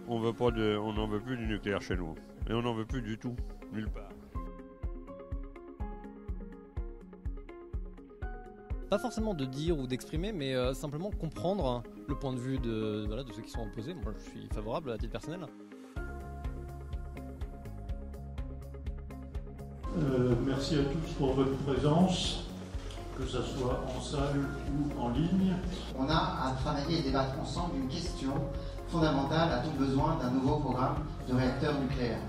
on n'en veut plus du nucléaire chez nous. Et on n'en veut plus du tout, nulle part. Pas forcément de dire ou d'exprimer, mais simplement comprendre le point de vue de ceux qui sont opposés. Moi, je suis favorable à titre personnel. Merci à tous pour votre présence, que ce soit en salle ou en ligne. On a à travailler et débattre ensemble d'une question fondamentale. A-t-on besoin d'un nouveau programme de réacteurs nucléaires?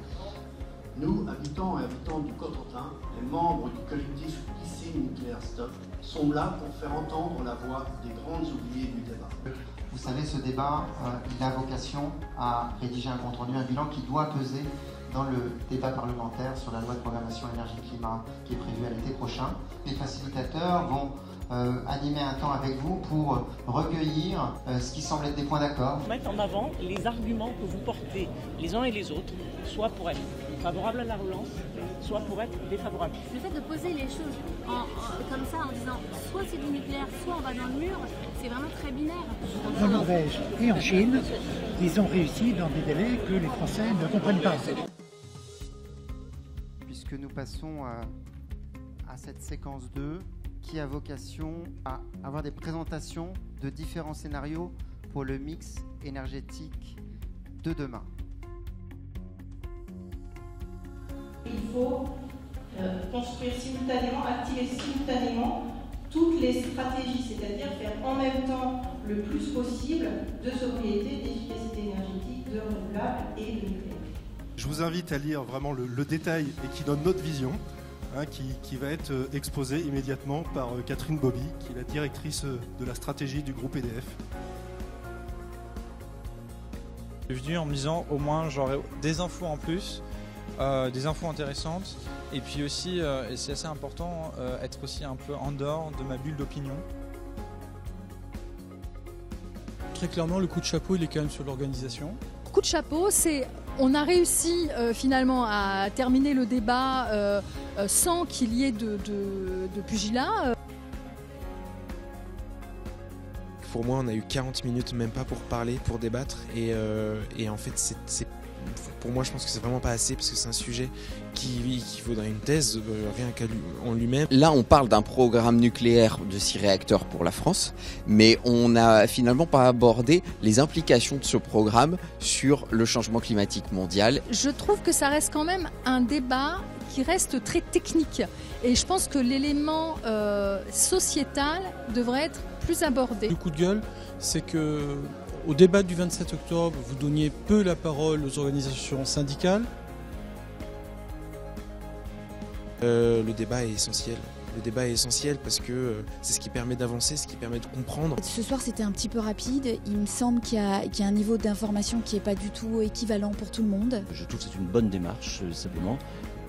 Nous, habitants et habitantes du Cotentin, les membres du collectif Ici Nucléaire Stop, sont là pour faire entendre la voix des grandes oubliées du débat. Vous savez, ce débat, il a vocation à rédiger un compte-rendu, un bilan qui doit peser dans le débat parlementaire sur la loi de programmation énergie-climat qui est prévue à l'été prochain. Les facilitateurs vont animer un temps avec vous pour recueillir ce qui semble être des points d'accord. Mettre en avant les arguments que vous portez les uns et les autres, soit pour être favorable à la relance, soit pour être défavorable. Le fait de poser les choses comme ça en disant soit c'est du nucléaire, soit on va dans le mur, c'est vraiment très binaire. En Norvège et en Chine, ils ont réussi dans des délais que les Français ne comprennent pas. Puisque nous passons à cette séquence 2 qui a vocation à avoir des présentations de différents scénarios pour le mix énergétique de demain. Il faut construire simultanément, activer simultanément toutes les stratégies, c'est-à-dire faire en même temps le plus possible de sobriété, d'efficacité énergétique, de renouvelables et de nucléaire. Je vous invite à lire vraiment le détail et qui donne notre vision, qui va être exposée immédiatement par Catherine Bobby, qui est la directrice de la stratégie du groupe EDF. Je suis venu en me disant au moins j'aurai des infos en plus, des infos intéressantes, et puis aussi, et c'est assez important, être aussi un peu en dehors de ma bulle d'opinion. Très clairement, le coup de chapeau, il est quand même sur l'organisation. Coup de chapeau, on a réussi finalement à terminer le débat sans qu'il y ait de pugilat. Pour moi, on a eu 40 minutes, même pas pour parler, pour débattre. Et en fait, pour moi, je pense que c'est vraiment pas assez parce que c'est un sujet qui vaudrait une thèse rien qu'en lui-même. Là, on parle d'un programme nucléaire de 6 réacteurs pour la France, mais on n'a finalement pas abordé les implications de ce programme sur le changement climatique mondial. Je trouve que ça reste quand même un débat qui reste très technique. Et je pense que l'élément sociétal devrait être plus abordé. Le coup de gueule, c'est que au débat du 27 octobre, vous donniez peu la parole aux organisations syndicales. Le débat est essentiel. Le débat est essentiel parce que c'est ce qui permet d'avancer, ce qui permet de comprendre. Ce soir, c'était un petit peu rapide. Il me semble qu'il y a un niveau d'information qui n'est pas du tout équivalent pour tout le monde. Je trouve que c'est une bonne démarche, simplement.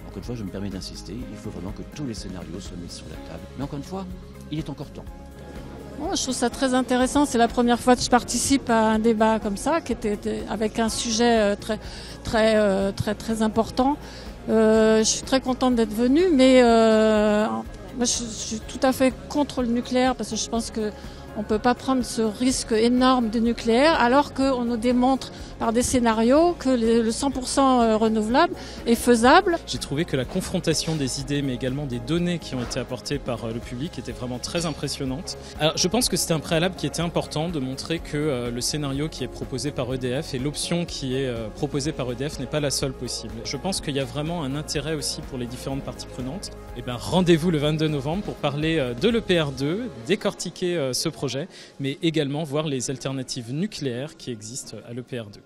Encore une fois, je me permets d'insister. Il faut vraiment que tous les scénarios soient mis sur la table. Mais encore une fois, il est encore temps. Bon, je trouve ça très intéressant. C'est la première fois que je participe à un débat comme ça, qui était avec un sujet très important. Je suis très contente d'être venue, mais moi, je suis tout à fait contre le nucléaire parce que je pense que on ne peut pas prendre ce risque énorme de nucléaire alors qu'on nous démontre par des scénarios que le 100% renouvelable est faisable. J'ai trouvé que la confrontation des idées mais également des données qui ont été apportées par le public était vraiment très impressionnante. Alors je pense que c'était un préalable qui était important de montrer que le scénario qui est proposé par EDF et l'option qui est proposée par EDF n'est pas la seule possible. Je pense qu'il y a vraiment un intérêt aussi pour les différentes parties prenantes. Et ben, rendez-vous le 22 novembre pour parler de l'EPR2, décortiquer ce projet, mais également voir les alternatives nucléaires qui existent à l'EPR2.